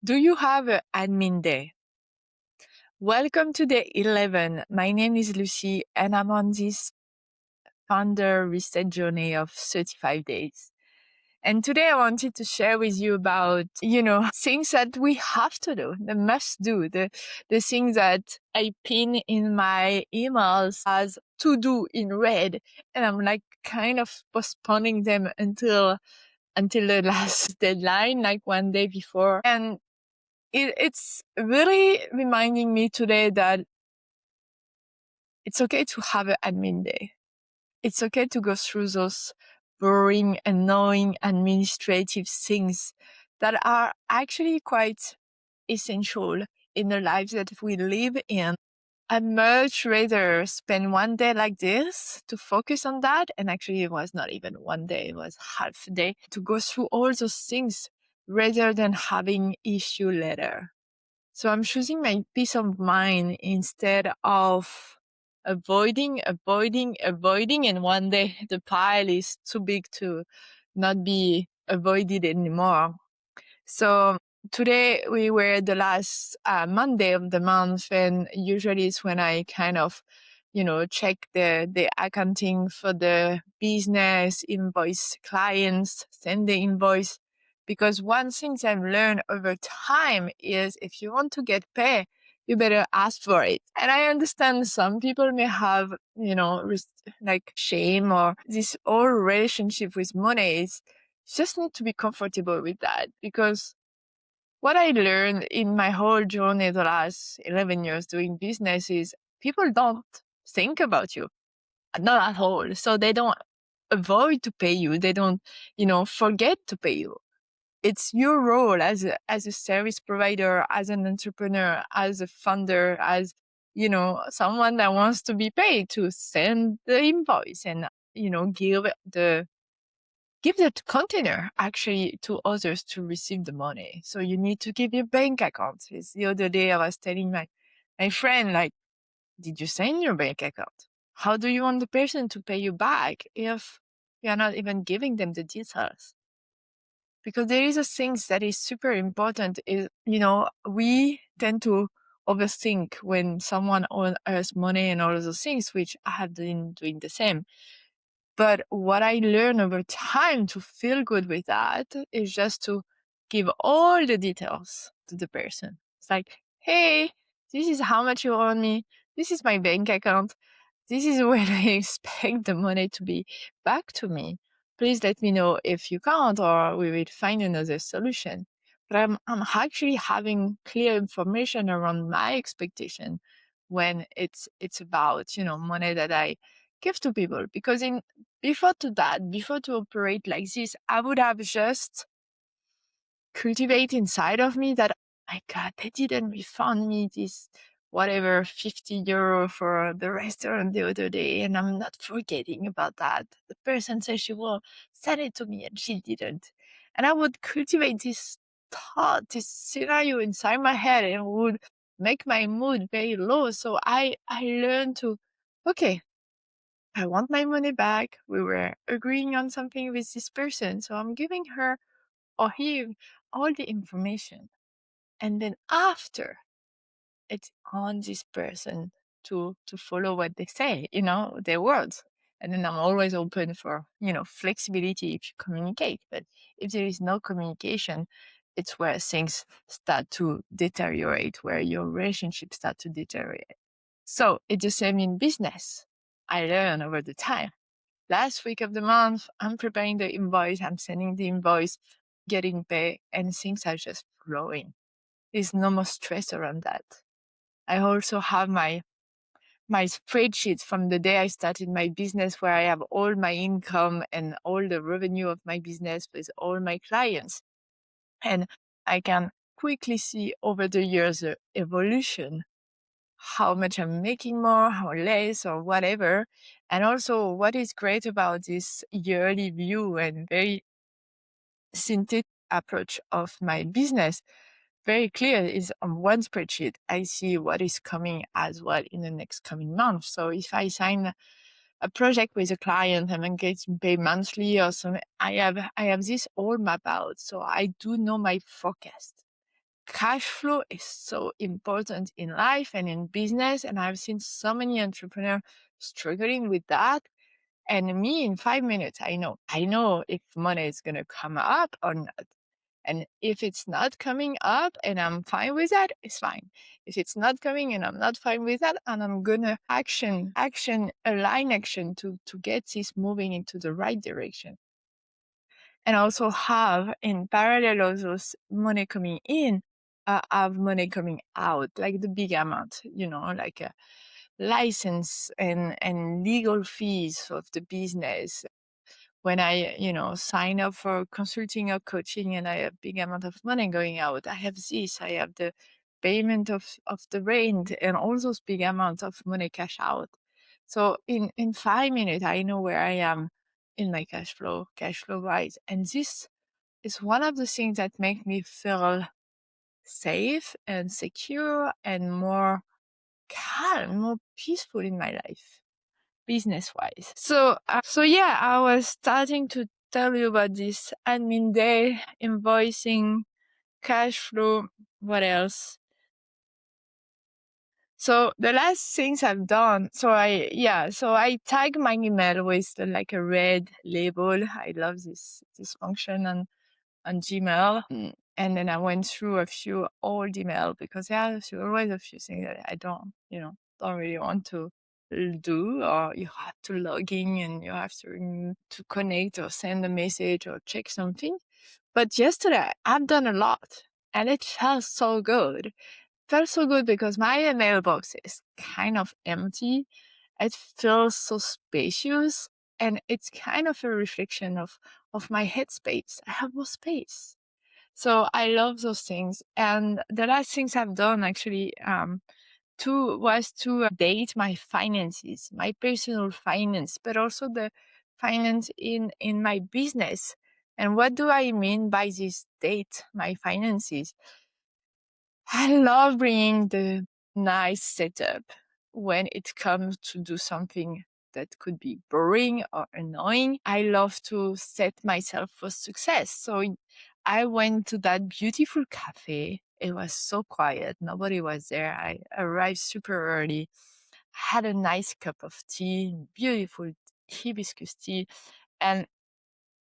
Do you have an admin day? Welcome to day 11. My name is Lucie and I'm on this founder reset journey of 35 days. And today I wanted to share with you about, things that we have to do, the must do, the things that I pin in my emails as to do in red. And I'm like kind of postponing them until the last deadline, like one day before. And it's really reminding me today that it's okay to have an admin day. It's okay to go through those boring, annoying administrative things that are actually quite essential in the lives that we live in. I'd much rather spend one day like this to focus on that. And actually it was not even one day, it was half a day to go through all those things rather than having issue later. So I'm choosing my peace of mind instead of avoiding. And one day the pile is too big to not be avoided anymore. So today we were the last Monday of the month, and usually it's when I kind of, check the accounting for the business, invoice clients, send the invoice. Because one thing I've learned over time is if you want to get paid, you better ask for it. And I understand some people may have, like shame or this whole relationship with money. Is just need to be comfortable with that, because what I learned in my whole journey the last 11 years doing business is people don't think about you. Not at all. So they don't avoid to pay you. They don't, forget to pay you. It's your role as a service provider, as an entrepreneur, as a founder, as, someone that wants to be paid to send the invoice and, give that container actually to others to receive the money. So you need to give your bank account. It's the other day I was telling my friend, like, did you send your bank account? How do you want the person to pay you back if you're not even giving them the details? Because there is a thing that is super important is, we tend to overthink when someone owes us money and all of those things, which I have been doing the same. But what I learned over time to feel good with that is just to give all the details to the person. It's like, hey, this is how much you owe me. This is my bank account. This is where I expect the money to be back to me. Please let me know if you can't, or we will find another solution. But I'm actually having clear information around my expectation when it's about, money that I give to people. Because before to operate like this, I would have just cultivate inside of me that, my God, they didn't refund me this whatever 50 euro for the restaurant the other day, and I'm not forgetting about that. The person said she will send it to me and she didn't. And I would cultivate this thought, this scenario inside my head, and would make my mood very low. So I learned to, okay, I want my money back. We were agreeing on something with this person, so I'm giving her or him all the information. And then after, it's on this person to follow what they say, their words. And then I'm always open for, flexibility if you communicate. But if there is no communication, it's where things start to deteriorate, where your relationships start to deteriorate. So it's the same in business. I learned over the time. Last week of the month, I'm preparing the invoice, I'm sending the invoice, getting paid, and things are just flowing. There's no more stress around that. I also have my spreadsheet from the day I started my business, where I have all my income and all the revenue of my business with all my clients. And I can quickly see over the years the evolution, how much I'm making more, how less, or whatever. And also what is great about this yearly view and very synthetic approach of my business, very clear, is on one spreadsheet, I see what is coming as well in the next coming month. So if I sign a project with a client and I'm getting paid monthly or something, I have this all mapped out. So I do know my forecast. cash flow is so important in life and in business. And I've seen so many entrepreneurs struggling with that. And me, in 5 minutes, I know if money is going to come up or not. And if it's not coming up and I'm fine with that, it's fine. If it's not coming and I'm not fine with that, and I'm gonna align action to get this moving into the right direction. And also have in parallel also money coming in, have money coming out, like the big amount, like a license and legal fees of the business. When I, sign up for consulting or coaching and I have big amount of money going out, I have this, I have the payment of the rent and all those big amounts of money cash out. So in 5 minutes, I know where I am in my cash flow wise. And this is one of the things that make me feel safe and secure and more calm, more peaceful in my life, business wise. So yeah, I was starting to tell you about this admin day, invoicing, cash flow, what else? So the last things I've done, so I tag my email with like a red label. I love this function on Gmail. And then I went through a few old email because there's always a few things that I don't really want to do, or you have to log in and you have to connect or send a message or check something. But yesterday I've done a lot and it felt so good. Felt so good because my mailbox is kind of empty. It feels so spacious and it's kind of a reflection of my headspace. I have more space. So I love those things. And the last things I've done actually was to date my finances, my personal finance, but also the finance in my business. And what do I mean by this date my finances? I love bringing the nice setup when it comes to do something that could be boring or annoying. I love to set myself for success. So I went to that beautiful cafe. It was so quiet. Nobody was there. I arrived super early. Had a nice cup of tea, beautiful hibiscus tea. And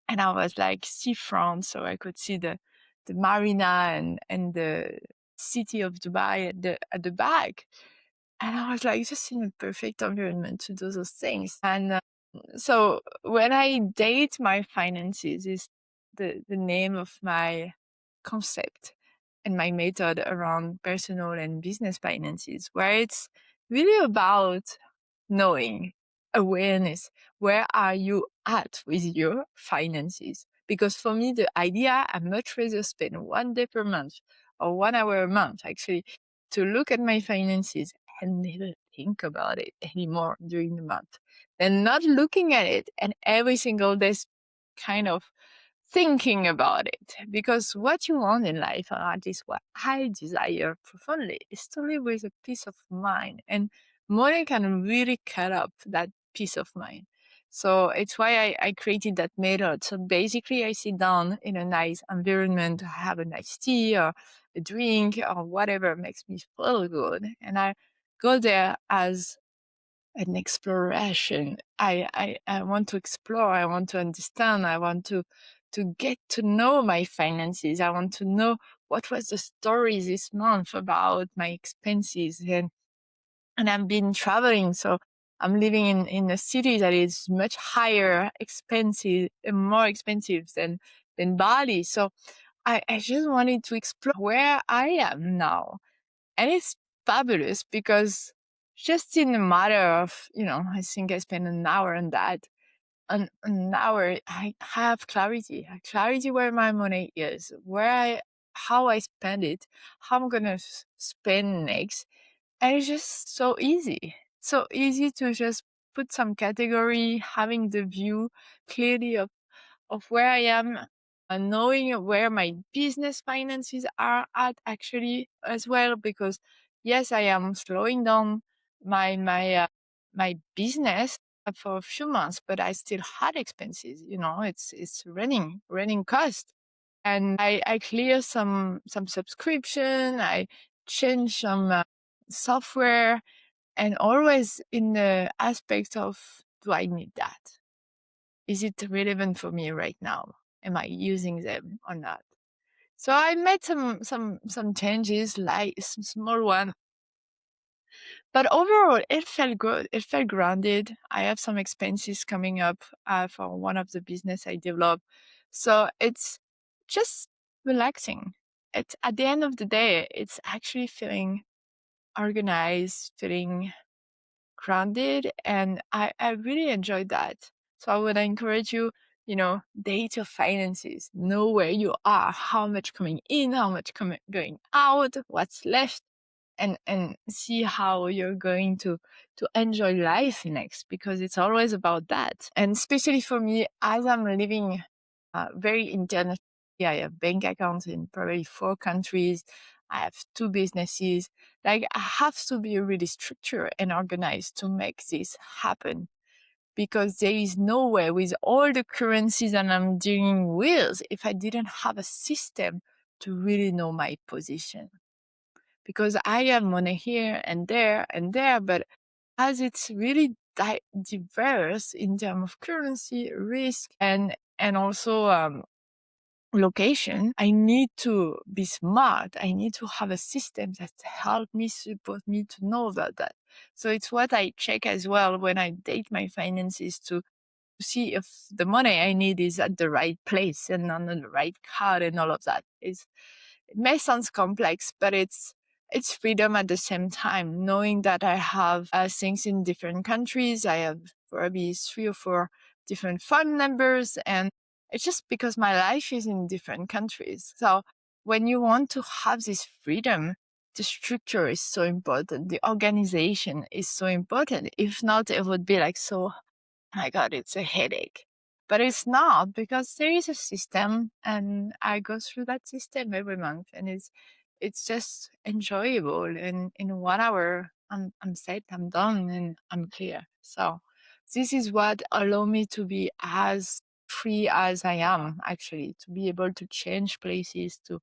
I was like seafront, so I could see the marina and the city of Dubai at the back. And I was like just in a perfect environment to do those things. And so when I date my finances is the name of my concept and my method around personal and business finances, where it's really about knowing, awareness, where are you at with your finances? Because for me, the idea, I much rather spend 1 day per month or 1 hour a month actually to look at my finances and never think about it anymore during the month than not looking at it and every single day kind of thinking about it. Because what you want in life, or at least what I desire profoundly, is to live with a peace of mind. And money can really cut up that peace of mind. So it's why I created that method. So basically, I sit down in a nice environment, have a nice tea or a drink or whatever makes me feel good. And I go there as an exploration. I want to explore. I want to understand. I want to get to know my finances. I want to know what was the story this month about my expenses. And I've been traveling, so I'm living in a city that is much higher expensive, more expensive than Bali. So I just wanted to explore where I am now. And it's fabulous because just in a matter of, I think I spent an hour on that. An hour, I have clarity. Clarity where my money is, how I spend it, how I'm gonna spend next. And it's just so easy. So easy to just put some category, having the view clearly of where I am, and knowing where my business finances are at actually as well. Because yes, I am slowing down my business for a few months, but I still had expenses. It's running cost. And I clear some subscription, I change some software, and always in the aspect of, do I need that? Is it relevant for me right now? Am I using them or not? So I made some changes, like some small one, but overall it felt good. It felt grounded. I have some expenses coming up for one of the business I developed, so it's just relaxing. It's at the end of the day, it's actually feeling organized, feeling grounded, and I really enjoyed that. So I would encourage you, date your finances, know where you are, how much coming in, how much going out, what's left, and see how you're going to enjoy life next, because it's always about that. And especially for me, as I'm living very internationally, I have bank accounts in probably 4 countries. I have 2 businesses. Like, I have to be really structured and organized to make this happen, because there is no way, with all the currencies that I'm dealing with, if I didn't have a system to really know my position. Because I have money here and there, but as it's really diverse in terms of currency, risk, and also location, I need to be smart. I need to have a system that help me, support me to know about that. So it's what I check as well when I date my finances, to see if the money I need is at the right place and on the right card and all of that. It may sound complex, but it's freedom at the same time, knowing that I have things in different countries. I have probably 3 or 4 different phone numbers, and it's just because my life is in different countries. So when you want to have this freedom, the structure is so important. The organization is so important. If not, it would be like, so, my God, it's a headache. But it's not, because there is a system, and I go through that system every month, and it's just enjoyable. And in 1 hour, I'm set, I'm done, and I'm clear. So this is what allow me to be as free as I am, actually, to be able to change places, to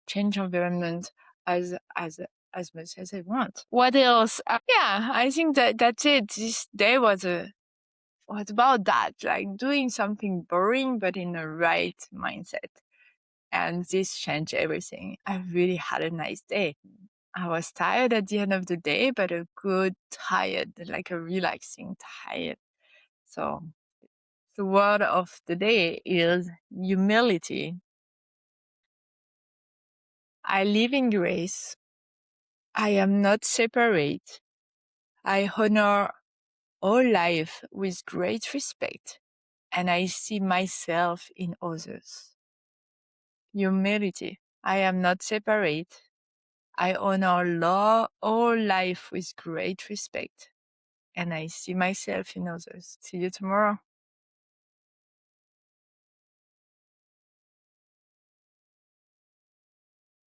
change environment as much as I want. What else? Yeah, I think that's it. This day was about that, like doing something boring but in the right mindset. And this changed everything. I really had a nice day. I was tired at the end of the day, but a good tired, like a relaxing tired. So the word of the day is humility. I live in grace. I am not separate. I honor all life with great respect, and I see myself in others. Humility. I am not separate. I honor all life with great respect, and I see myself in others. See you tomorrow.